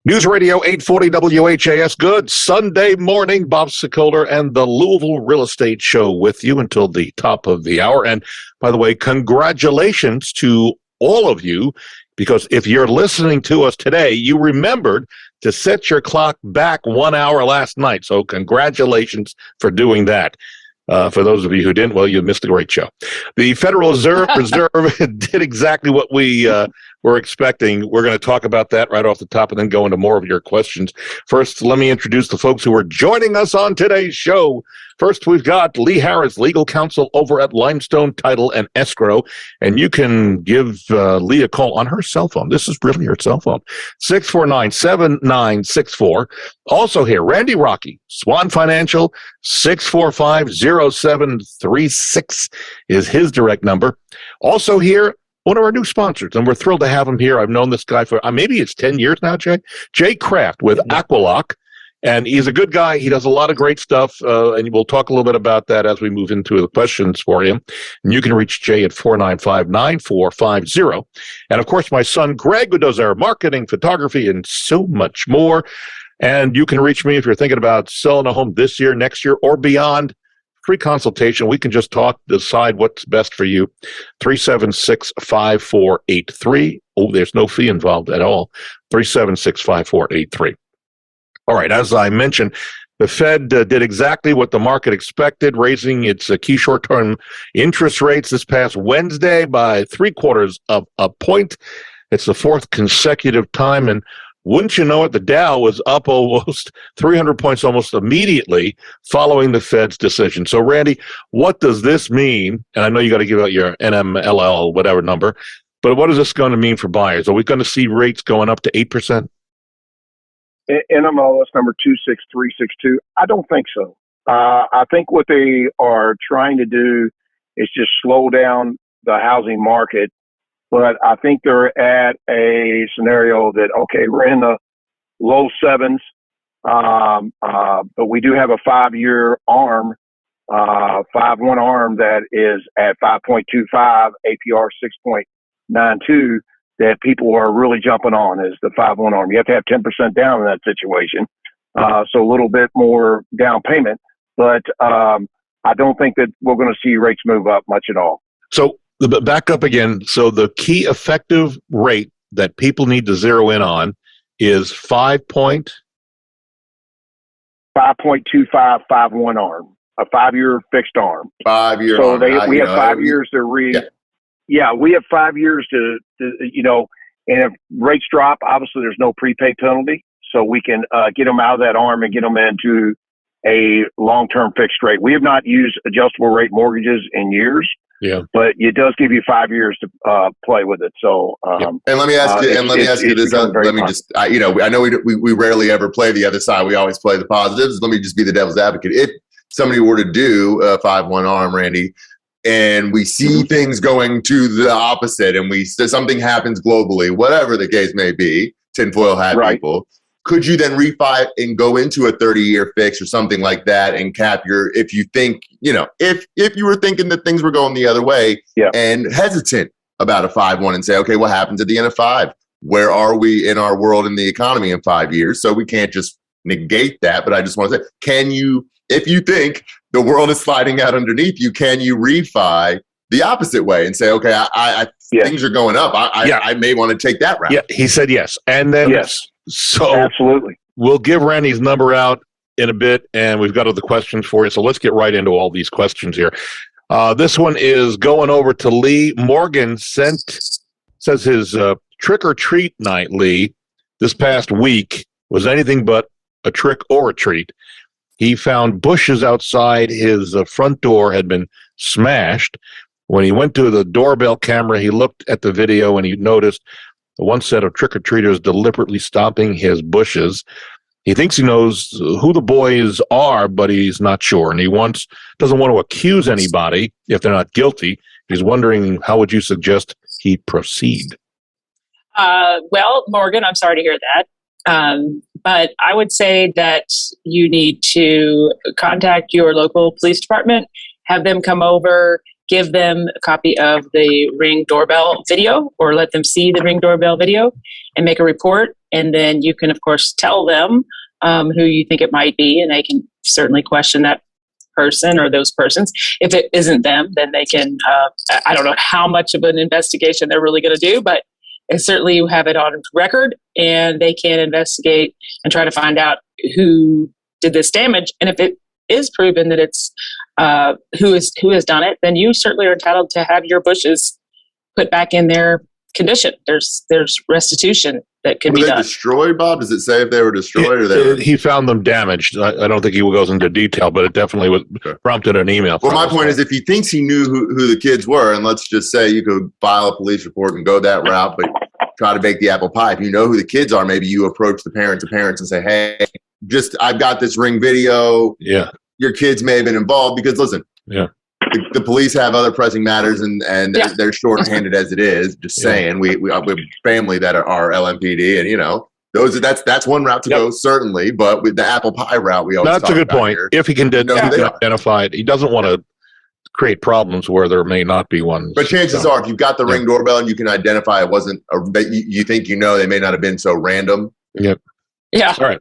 News Radio 840 WHAS. Good Sunday morning. Bob Sokoler and the Louisville Real Estate Show with you until the top of the hour. And by the way, congratulations to all of you, because if you're listening to us today, you remembered to set your clock back 1 hour last night. So congratulations for doing that. For those of you who didn't, well, you missed a great show. The Federal Reserve did exactly what we were expecting. We're going to talk about that right off the top and then go into more of your questions. First, let me introduce the folks who are joining us on today's show. First, we've got Lee Harris, legal counsel over at Limestone Title and Escrow. And you can give Lee a call on her cell phone. This is really her cell phone, 649-7964. Also here, Randy Rocky, Swan Financial, 645-0736 is his direct number. Also here, one of our new sponsors, and we're thrilled to have him here. I've known this guy for maybe it's 10 years now, Jay. Jay Kraft with Aqualock, and he's a good guy. He does a lot of great stuff, and we'll talk a little bit about that as we move into the questions for him. And you can reach Jay at 495-9450. And, of course, my son Greg, who does our marketing, photography, and so much more. And you can reach me if you're thinking about selling a home this year, next year, or beyond. Free consultation. We can just talk, decide what's best for you. 376-5483. Oh, there's no fee involved at all. 376-5483. All right. As I mentioned, the Fed did exactly what the market expected, raising its key short-term interest rates this past Wednesday by 0.75 of a point. It's the fourth consecutive time, and wouldn't you know it, the Dow was up almost 300 points almost immediately following the Fed's decision. So, Randy, what does this mean? And I know you got to give out your NMLL, whatever number, but what is this going to mean for buyers? Are we going to see rates going up to 8%? NMLS number 26362. I don't think so. I think what they are trying to do is just slow down the housing market. But I think they're at a scenario that, okay, we're in the low sevens, but we do have a 5-year arm, 5-1 arm that is at 5.25, APR 6.92, that people are really jumping on is the 5-1 arm. You have to have 10% down in that situation, so a little bit more down payment. But I don't think that we're going to see rates move up much at all. So, back up again. So the key effective rate that people need to zero in on is 5.25, 5.1 arm, a 5-year fixed arm. 5-year. So we have 5 years to read. Yeah, we have 5 years to, and if rates drop, obviously there's no prepay penalty. So we can get them out of that arm and get them into a long-term fixed rate. We have not used adjustable rate mortgages in years. Yeah, but it does give you 5 years to play with it. So, and let me ask you. This. Let me just. I know we rarely ever play the other side. We always play the positives. Let me just be the devil's advocate. If somebody were to do a 5-1 arm, Randy, and we see things going to the opposite, and something happens globally, whatever the case may be, tinfoil hat people. Could you then refi and go into a 30-year fix or something like that and cap your, if you think, if you were thinking that things were going the other way and hesitant about a 5-1 and say, okay, what happens at the end of 5? Where are we in our world and the economy in 5 years? So we can't just negate that. But I just want to say, can you, if you think the world is sliding out underneath you, can you refi the opposite way and say, okay, things are going up. I may want to take that route. Yeah, he said yes. And then so absolutely, we'll give Randy's number out in a bit, and we've got other questions for you. So let's get right into all these questions here. This one is going over to Lee. Morgan says his trick or treat night, Lee, this past week was anything but a trick or a treat. He found bushes outside his front door had been smashed. When he went to the doorbell camera, he looked at the video and he noticed one set of trick-or-treaters deliberately stomping his bushes. He thinks he knows who the boys are, but he's not sure. And he doesn't want to accuse anybody if they're not guilty. He's wondering, how would you suggest he proceed? Well, Morgan, I'm sorry to hear that. But I would say that you need to contact your local police department, have them come over, give them a copy of the Ring doorbell video or let them see the Ring doorbell video and make a report. and then you can, of course, tell them who you think it might be, and they can certainly question that person or those persons. If it isn't them, then they can, I don't know how much of an investigation they're really going to do, but certainly you have it on record, and they can investigate and try to find out who did this damage. And if it is proven that it's who has done it, then you certainly are entitled to have your bushes put back in their condition. There's restitution that could be done. Were they destroyed, Bob? Does it say if they were destroyed or they were? He found them damaged. I don't think he goes into detail, but it definitely was prompted an email. Well, my point is, if he thinks he knew who the kids were, and let's just say you could file a police report and go that route, but try to bake the apple pie. If you know who the kids are, maybe you approach the parents and say, hey, I've got this Ring video. Yeah. Your kids may have been involved because, listen, the police have other pressing matters, and they're short-handed as it is. Just saying, we have family that are LMPD, and that's one route to go, certainly. But with the apple pie route, we always that's a good point. Here, if he can identify it, he doesn't want to create problems where there may not be one. But chances are, if you've got the Ring doorbell and you can identify it wasn't, you think they may not have been so random. Yep. Yeah.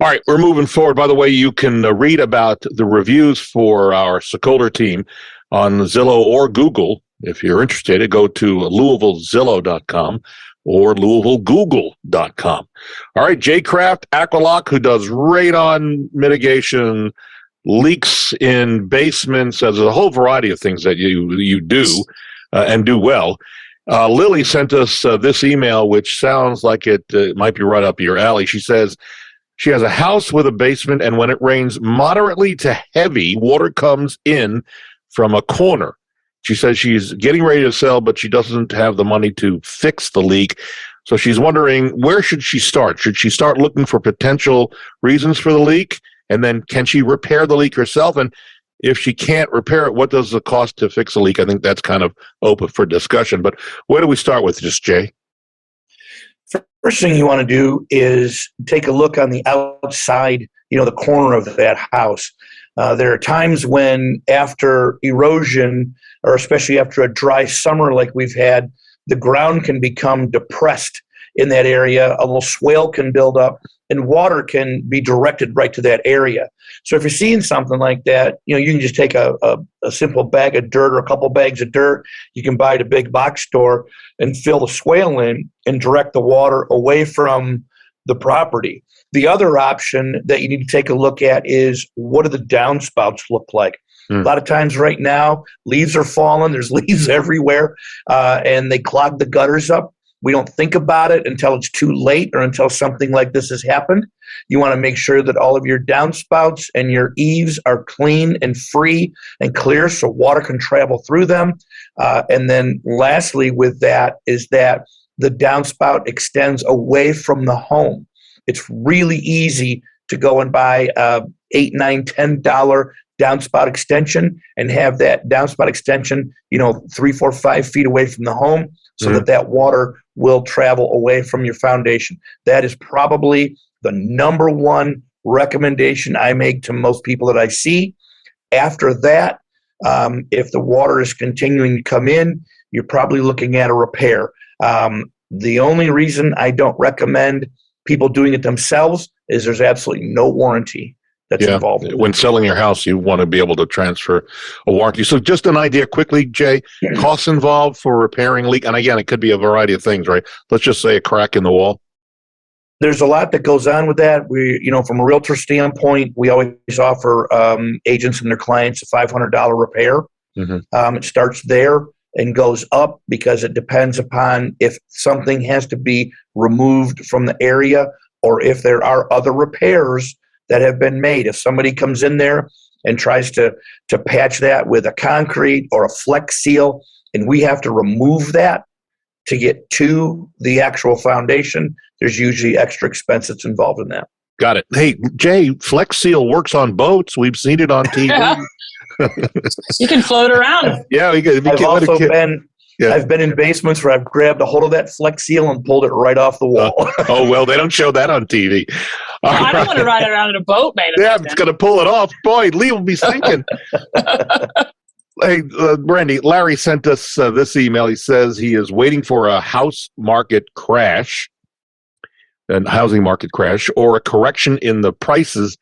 All right, we're moving forward. By the way, you can read about the reviews for our Sokoler team on Zillow or Google. If you're interested, go to LouisvilleZillow.com or LouisvilleGoogle.com. All right, Jay Kraft, Aqualock, who does radon mitigation, leaks in basements, there's a whole variety of things that you do and do well. Lily sent us this email, which sounds like it might be right up your alley. She says, she has a house with a basement, and when it rains moderately to heavy, water comes in from a corner. She says she's getting ready to sell, but she doesn't have the money to fix the leak. So she's wondering, where should she start? Should she start looking for potential reasons for the leak? And then can she repair the leak herself? And if she can't repair it, what does it cost to fix a leak? I think that's kind of open for discussion. But where do we start with this, Jay? First thing you want to do is take a look on the outside, the corner of that house. There are times when after erosion, or especially after a dry summer like we've had, the ground can become depressed in that area. A little swale can build up, and water can be directed right to that area. So if you're seeing something like that, you can just take a simple bag of dirt or a couple bags of dirt you can buy at a big box store and fill the swale in and direct the water away from the property. The other option that you need to take a look at is, what do the downspouts look like? A lot of times right now, leaves are falling. There's leaves everywhere, and they clog the gutters up. We don't think about it until it's too late or until something like this has happened. You want to make sure that all of your downspouts and your eaves are clean and free and clear so water can travel through them. And then lastly with that is that the downspout extends away from the home. It's really easy to go and buy a $8, $9, $10 downspout extension and have that downspout extension, 3, 4, 5 feet away from the home, so that water will travel away from your foundation. That is probably the number one recommendation I make to most people that I see. After that, if the water is continuing to come in, you're probably looking at a repair. The only reason I don't recommend people doing it themselves is there's absolutely no warranty that's involved. When selling your house, you want to be able to transfer a warranty. So just an idea quickly, Jay, costs involved for repairing leak. And again, it could be a variety of things, right? Let's just say a crack in the wall. There's a lot that goes on with that. We, from a realtor standpoint, we always offer agents and their clients a $500 repair. It starts there and goes up because it depends upon if something has to be removed from the area or if there are other repairs that have been made. If somebody comes in there and tries to patch that with a concrete or a flex seal, and we have to remove that to get to the actual foundation, there's usually extra expense that's involved in that. Got it. Hey, Jay, flex seal works on boats. We've seen it on TV. You can float around. Yeah, I've been in basements where I've grabbed a hold of that flex seal and pulled it right off the wall. Well, they don't show that on TV. I don't want to ride around in a boat, man. Yeah, it's going to pull it off. Boy, Lee will be sinking. Hey, Brandy, Larry sent us this email. He says he is waiting for a house market crash. a housing market crash or a correction in the prices.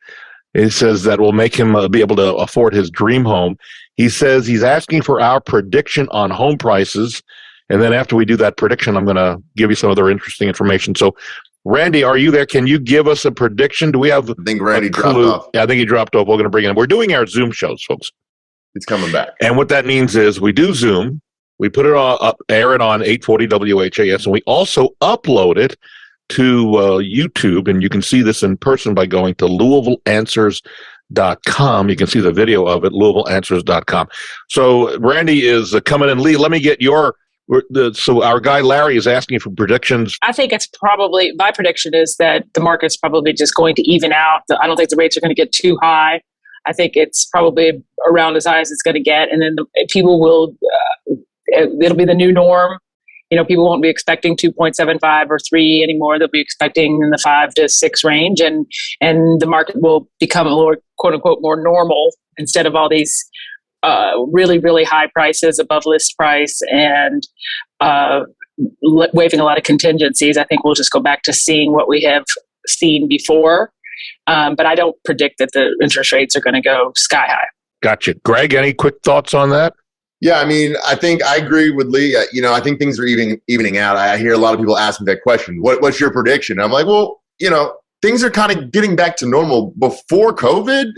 He says that will make him be able to afford his dream home. He says he's asking for our prediction on home prices. And then after we do that prediction, I'm going to give you some other interesting information. So, Randy, are you there? Can you give us a prediction? Do we have I think Randy dropped off. Yeah, I think he dropped off. We're going to bring him in. We're doing our Zoom shows, folks. It's coming back. And what that means is we do Zoom, we put it up, air it on 840 WHAS, and we also upload it to YouTube. And you can see this in person by going to LouisvilleAnswers.com. You can see the video of it, LouisvilleAnswers.com. So Randy is coming in. Lee, let me get so our guy Larry is asking for predictions. I think it's probably, my prediction is that the market's probably just going to even out. I don't think the rates are going to get too high. I think it's probably around as high as it's going to get. And then people will, it'll be the new norm. People won't be expecting 2.75 or 3 anymore. They'll be expecting in the 5 to 6 range. And the market will become a more, quote unquote, more normal instead of all these really, really high prices above list price and waiving a lot of contingencies. I think we'll just go back to seeing what we have seen before. But I don't predict that the interest rates are going to go sky high. Gotcha. Greg, any quick thoughts on that? Yeah, I mean, I think I agree with Lee. I think things are evening out. I hear a lot of people asking that question. What's your prediction? I'm like, well, things are kind of getting back to normal. Before COVID,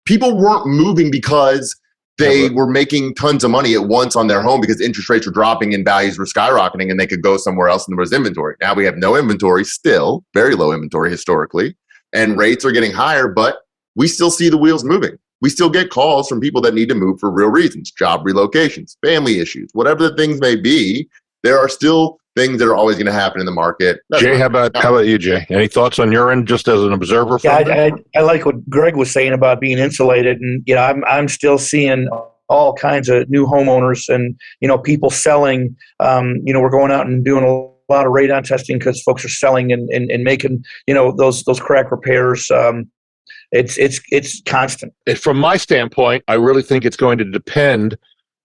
people weren't moving because they were making tons of money at once on their home because interest rates were dropping and values were skyrocketing and they could go somewhere else and there was inventory. Now we have no inventory still, very low inventory historically, and rates are getting higher, but we still see the wheels moving. We still get calls from people that need to move for real reasons, job relocations, family issues, whatever the things may be. There are still things that are always going to happen in the market. Jay, how about you, Jay? Any thoughts on your end, just as an observer? Yeah, I like what Greg was saying about being insulated, and I'm still seeing all kinds of new homeowners and people selling. We're going out and doing a lot of radon testing because folks are selling and making those crack repairs. It's constant. From my standpoint, I really think it's going to depend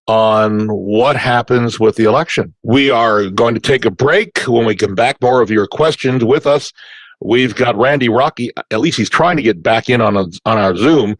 on what happens with the election. We are going to take a break. When we come back, more of your questions with us. We've got Randy Rocky. At least he's trying to get back in on our Zoom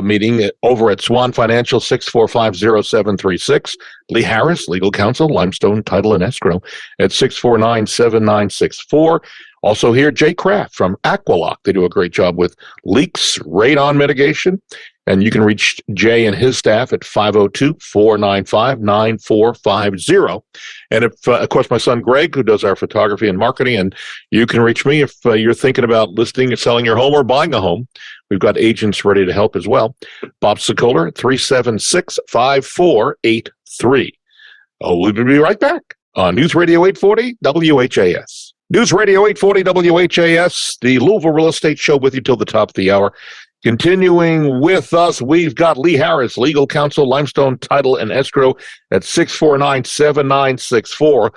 meeting over at Swan Financial, 6450736. Lee Harris, legal counsel, Limestone Title and Escrow at 6497964. Also here, Jay Kraft from Aqualock. They do a great job with leaks, radon mitigation. And you can reach Jay and his staff at 502-495-9450. And if, of course, my son Greg, who does our photography and marketing, and you can reach me if you're thinking about listing or selling your home or buying a home. We've got agents ready to help as well. Bob Sokoler, 376-5483. We'll be right back on News Radio 840 WHAS. News Radio 840 WHAS, the Louisville Real Estate Show with you till the top of the hour. Continuing with us, we've got Lee Harris, legal counsel, Limestone Title and Escrow at 6497964.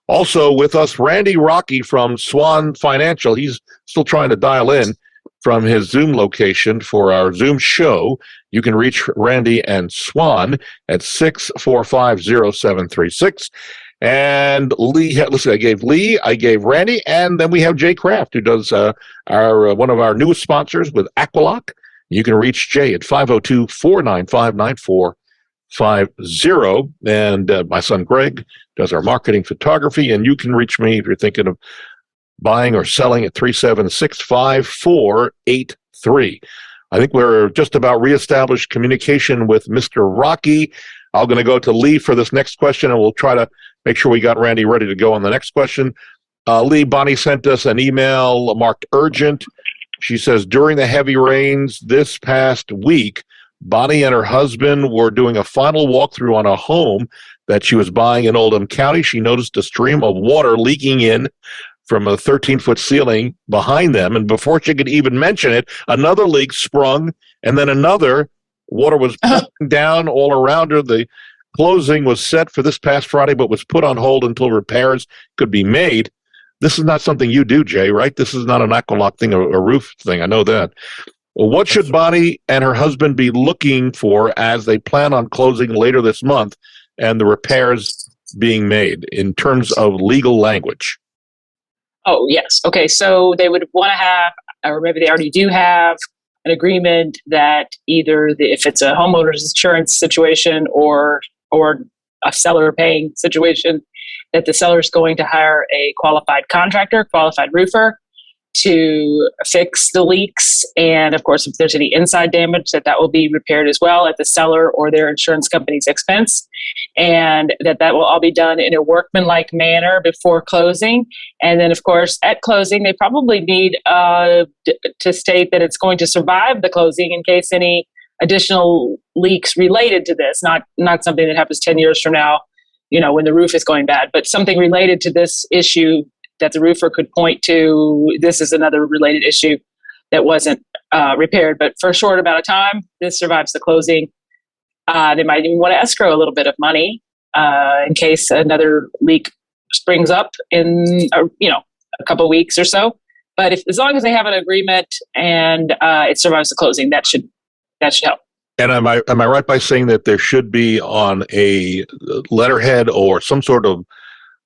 Also with us, Randy Rocky from Swan Financial. He's still trying to dial in from his Zoom location for our Zoom show. You can reach Randy and Swan at 6450736. And Lee, listen, I gave Lee, I gave Randy, and then we have Jay Kraft, who does our one of our newest sponsors with Aqualock. You can reach Jay at 502-495-9450. And my son Greg does our marketing photography, and you can reach me if you're thinking of buying or selling at 376-5483. I think we're just about reestablished communication with Mr. Rocky. I'm going to go to Lee for this next question, and we'll try to make sure we got Randy ready to go on the next question. Lee, Bonnie sent us an email marked urgent. She says, during the heavy rains this past week, Bonnie and her husband were doing a final walkthrough on a home that she was buying in Oldham County. She noticed a stream of water leaking in from a 13-foot ceiling behind them. And before she could even mention it, another leak sprung, and then another. Water was pouring down all around her. The closing was set for this past Friday, but was put on hold until repairs could be made. This is not something you do, Jay, right? This is not an Aqualock thing, a roof thing. I know that. Well, what should Bonnie and her husband be looking for as they plan on closing later this month and the repairs being made in terms of legal language? Oh, yes. Okay. So they would want to have, or maybe they already do have, an agreement that either if it's a homeowner's insurance situation or a seller paying situation, that the seller is going to hire a qualified contractor, qualified roofer, to fix the leaks. And of course, if there's any inside damage, that will be repaired as well at the seller or their insurance company's expense. And that will all be done in a workmanlike manner before closing. And then, of course, at closing, they probably need to state that it's going to survive the closing in case any additional leaks related to this, not something that happens 10 years from now, when the roof is going bad, but something related to this issue that the roofer could point to. This is another related issue that wasn't repaired, but for a short amount of time, this survives the closing. They might even want to escrow a little bit of money in case another leak springs up in a couple of weeks or so. But as long as they have an agreement and it survives the closing, that should help. And am I right by saying that there should be on a letterhead or some sort of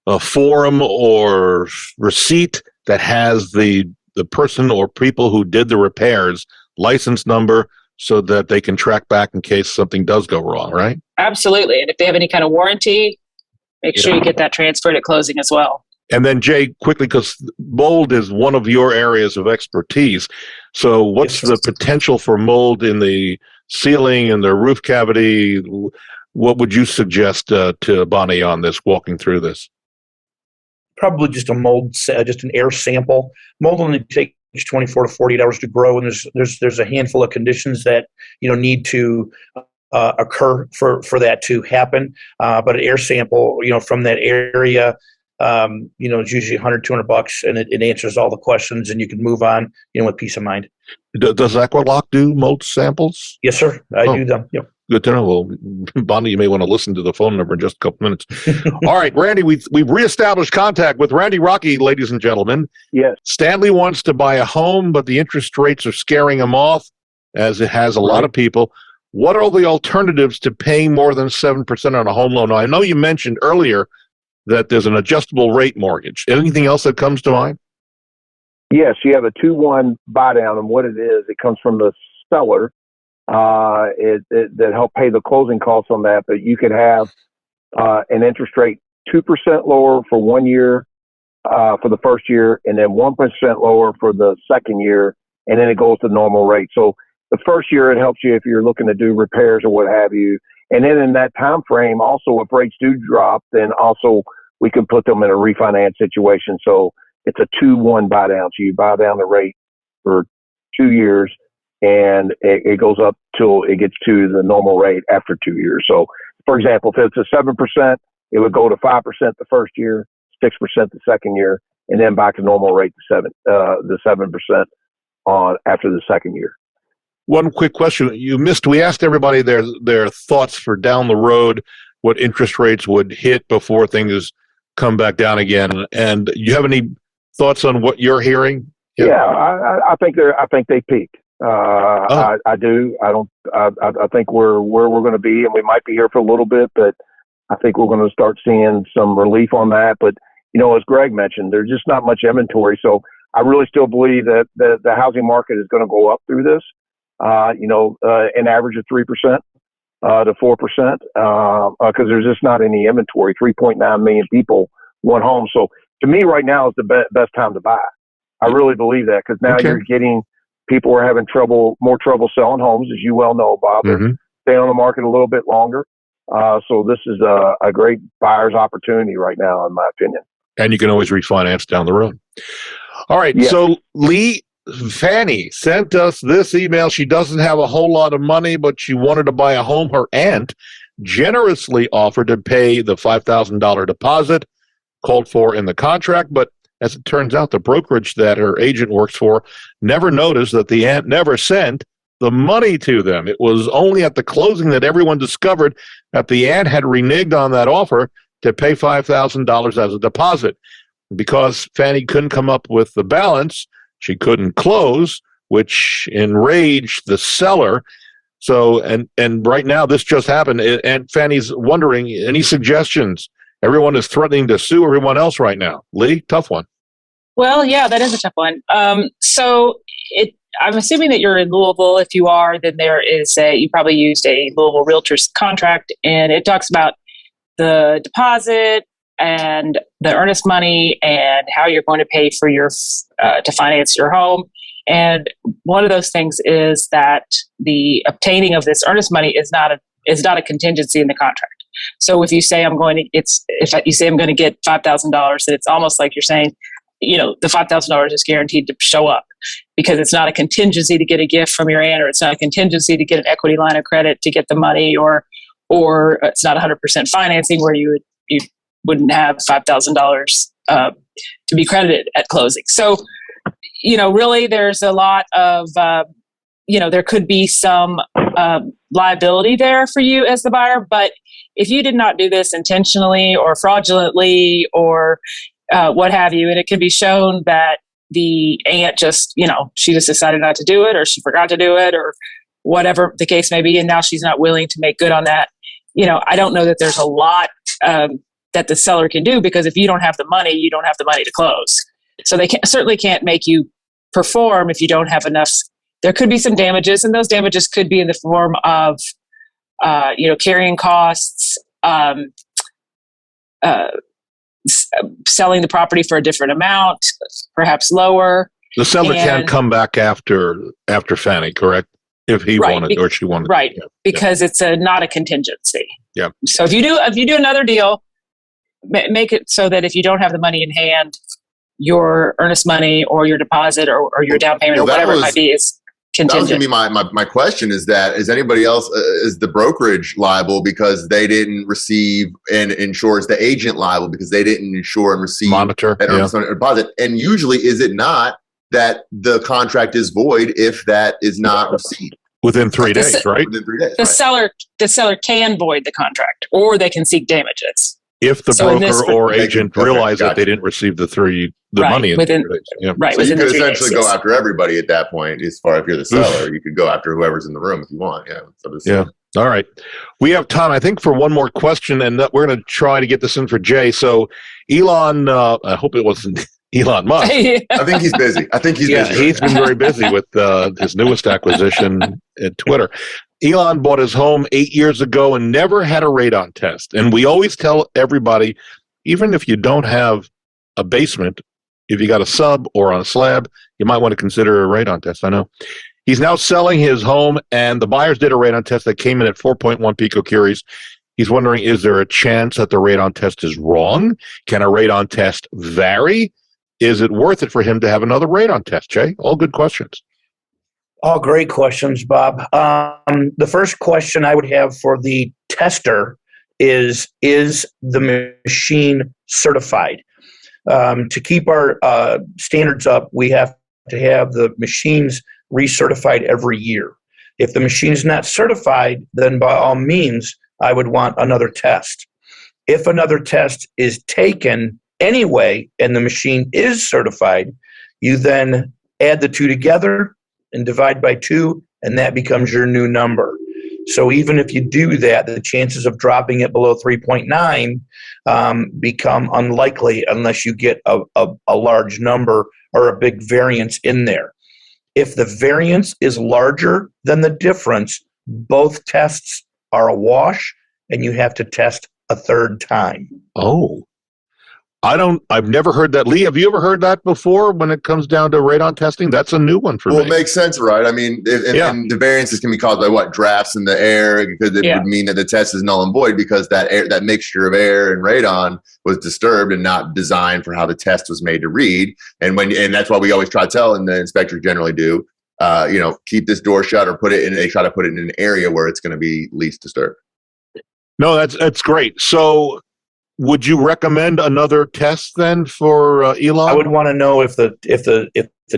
a form or receipt that has the person or people who did the repairs license number so that they can track back in case something does go wrong, right? Absolutely. And if they have any kind of warranty, make sure you get that transferred at closing as well. And then, Jay, quickly, because mold is one of your areas of expertise. So what's the potential for mold in the ceiling and the roof cavity? What would you suggest to Bonnie on this, walking through this? Probably just a mold, just an air sample. Mold only takes 24 to 48 hours to grow, and there's a handful of conditions that need to occur for that to happen. But an air sample, from that area, it's usually $100-200, and it answers all the questions, and you can move on, with peace of mind. Does Aqualock do mold samples? Yes, sir. I do them. Yep. Good to know. Well, Bonnie, you may want to listen to the phone number in just a couple minutes. All right, Randy, we've reestablished contact with Randy Rocky, ladies and gentlemen. Yes. Stanley wants to buy a home, but the interest rates are scaring him off, as it has a lot of people. What are the alternatives to paying more than 7% on a home loan? Now, I know you mentioned earlier that there's an adjustable rate mortgage. Anything else that comes to mind? Yes, you have a 2-1 buy down, and what it is, it comes from the seller. That help pay the closing costs on that, but you could have an interest rate 2% lower for 1 year for the first year, and then 1% lower for the second year, and then it goes to normal rate. So the first year it helps you if you're looking to do repairs or what have you, and then in that time frame, also if rates do drop, then also we can put them in a refinance situation. So it's a 2-1 buy down. So you buy down the rate for 2 years. And it goes up till it gets to the normal rate after 2 years. So, for example, if it's a 7%, it would go to 5% the first year, 6% the second year, and then back to normal rate the 7% on after the second year. One quick question we asked everybody their thoughts for down the road, what interest rates would hit before things come back down again. And you have any thoughts on what you're hearing? Yeah, I think they peaked. I do. I think where we're going to be, and we might be here for a little bit, but I think we're going to start seeing some relief on that. But, as Greg mentioned, there's just not much inventory. So I really still believe that the housing market is going to go up through this, an average of 3% to 4%, because there's just not any inventory. 3.9 million people want homes. So to me right now is the best time to buy. I really believe that, because now you're getting people are having more trouble selling homes, as you well know, Bob. They're staying on the market a little bit longer. So this is a great buyer's opportunity right now, in my opinion. And you can always refinance down the road. All right. Yes. So Fanny sent us this email. She doesn't have a whole lot of money, but she wanted to buy a home. Her aunt generously offered to pay the $5,000 deposit called for in the contract, but as it turns out, the brokerage that her agent works for never noticed that the aunt never sent the money to them. It was only at the closing that everyone discovered that the aunt had reneged on that offer to pay $5,000 as a deposit. Because Fanny couldn't come up with the balance, she couldn't close, which enraged the seller. So, and right now this just happened, and Fanny's wondering, any suggestions? Everyone is threatening to sue everyone else right now. Lee, tough one. Well, yeah, that is a tough one. I'm assuming that you're in Louisville. If you are, then you probably used a Louisville Realtors contract, and it talks about the deposit and the earnest money and how you're going to pay for to finance your home. And one of those things is that the obtaining of this earnest money is not a contingency in the contract. So if you say I'm going to get $5,000, then it's almost like you're saying, the $5,000 is guaranteed to show up, because it's not a contingency to get a gift from your aunt, or it's not a contingency to get an equity line of credit to get the money, or it's not 100% financing where you wouldn't have $5,000 to be credited at closing. So, really there's a lot of, there could be some liability there for you as the buyer, but if you did not do this intentionally or fraudulently or what have you, and it can be shown that the aunt just, she just decided not to do it, or she forgot to do it, or whatever the case may be, and now she's not willing to make good on that. I don't know that there's a lot that the seller can do, because if you don't have the money, you don't have the money to close. So they certainly can't make you perform if you don't have enough. There could be some damages, and those damages could be in the form of, carrying costs, selling the property for a different amount, perhaps lower. The seller can't come back after Fannie, correct? If he wanted or she wanted, right? Yeah. Because it's not a contingency. Yeah. So if you do another deal, make it so that if you don't have the money in hand, your earnest money or your deposit or your down payment or whatever it might be is contingent. That was going to be my question, is anybody else, is the brokerage liable because they didn't receive and insures the agent liable because they didn't insure and receive monitor that earnest money deposit? And usually, is it not that the contract is void if that is not received within 3 days, right? Within 3 days. The seller can void the contract, or they can seek damages. If the broker or agent realize that they didn't receive the money in within 3 days. Yeah. Right. So you could essentially go after everybody at that point. As far if you're the seller, you could go after whoever's in the room if you want. Yeah. Yeah. All right. We have time, I think, for one more question, and we're going to try to get this in for Jay. So Elon, I hope it wasn't Elon Musk. I think he's busy. Busy. He's been very busy with his newest acquisition at Twitter. Elon bought his home 8 years ago and never had a radon test. And we always tell everybody, even if you don't have a basement, if you got a sub or on a slab, you might want to consider a radon test. I know. He's now selling his home, and the buyers did a radon test that came in at 4.1 picocuries. He's wondering, is there a chance that the radon test is wrong? Can a radon test vary? Is it worth it for him to have another radon test, Jay? All good questions. All great questions, Bob. The first question I would have for the tester is the machine certified? To keep our standards up, we have to have the machines recertified every year. If the machine is not certified, then by all means, I would want another test. If another test is taken anyway and the machine is certified, you then add the two together and divide by 2, and that becomes your new number. So even if you do that, the chances of dropping it below 3.9 become unlikely unless you get a large number or a big variance in there. If the variance is larger than the difference, both tests are a wash, and you have to test a third time. Oh. I've never heard that. Lee, have you ever heard that before when it comes down to radon testing? That's a new one for me. Well, it makes sense, right? I mean, and the variances can be caused by what? Drafts in the air, because it would mean that the test is null and void because that mixture of air and radon was disturbed and not designed for how the test was made to read. And that's why we always try to tell, and the inspectors generally do, keep this door shut or they try to put it in an area where it's going to be least disturbed. No, that's great. So would you recommend another test then for Elon? I would want to know if the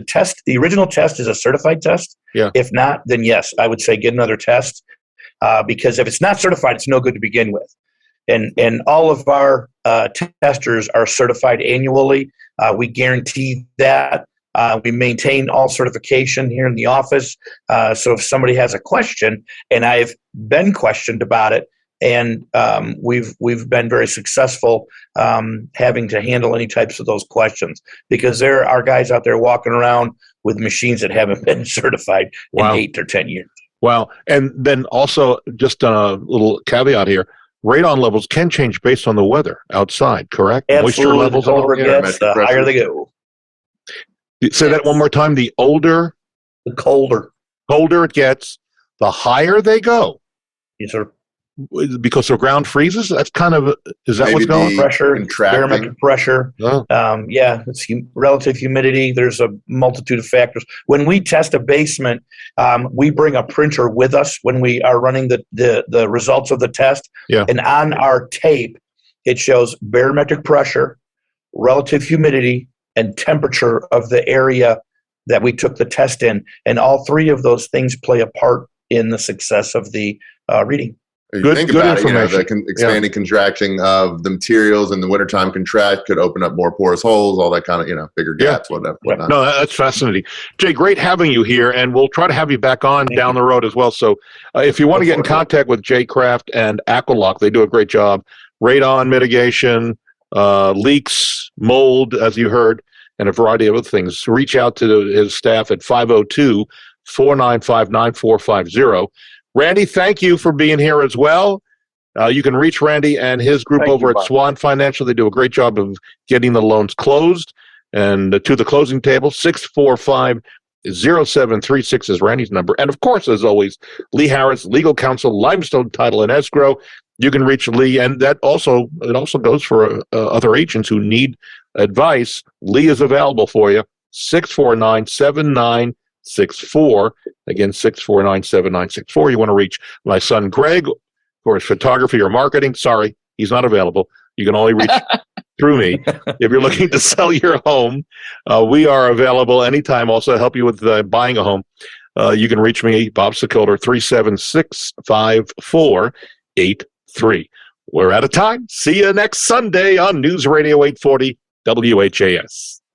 test, the original test, is a certified test. Yeah. If not, then yes, I would say get another test because if it's not certified, it's no good to begin with. And all of our testers are certified annually. We guarantee that. We maintain all certification here in the office. So if somebody has a question, and I've been questioned about it, And we've been very successful having to handle any types of those questions, because there are guys out there walking around with machines that haven't been certified in 8 or 10 years. Wow. And then also, just a little caveat here, radon levels can change based on the weather outside, correct? Absolutely. Moisture levels. The colder it gets, the higher they go. Say that one more time. The colder it gets, the higher they go. Yes, sir. Because the ground freezes. That's kind of, is that Maybe what's going? Pressure, barometric pressure. Oh. It's relative humidity. There's a multitude of factors. When we test a basement, we bring a printer with us when we are running the results of the test. Yeah. And on our tape, it shows barometric pressure, relative humidity, and temperature of the area that we took the test in. And all three of those things play a part in the success of the reading. Think about it, the expanding contracting of the materials in the wintertime contract could open up more porous holes, all that kind of, bigger gaps, whatnot. No, that's fascinating. Jay, great having you here, and we'll try to have you back on down the road as well. So if you want to get in contact with Jay Kraft and Aqualock, they do a great job. Radon mitigation, leaks, mold, as you heard, and a variety of other things. Reach out to his staff at 502-495-9450. Randy, thank you for being here as well. You can reach Randy and his group over at Swan Financial. They do a great job of getting the loans closed and to the closing table. 645-0736 is Randy's number. And of course, as always, Lee Harris, Legal Counsel, Limestone Title and Escrow. You can reach Lee, and it also goes for other agents who need advice. Lee is available for you. 649-7964. Again, 649-7964. You want to reach my son Greg for his photography or marketing. Sorry, he's not available. You can only reach through me. If you're looking to sell your home, we are available anytime. Also help you with buying a home. You can reach me, Bob Sokoler, 376-5483. We're out of time. See you next Sunday on News Radio 840 WHAS.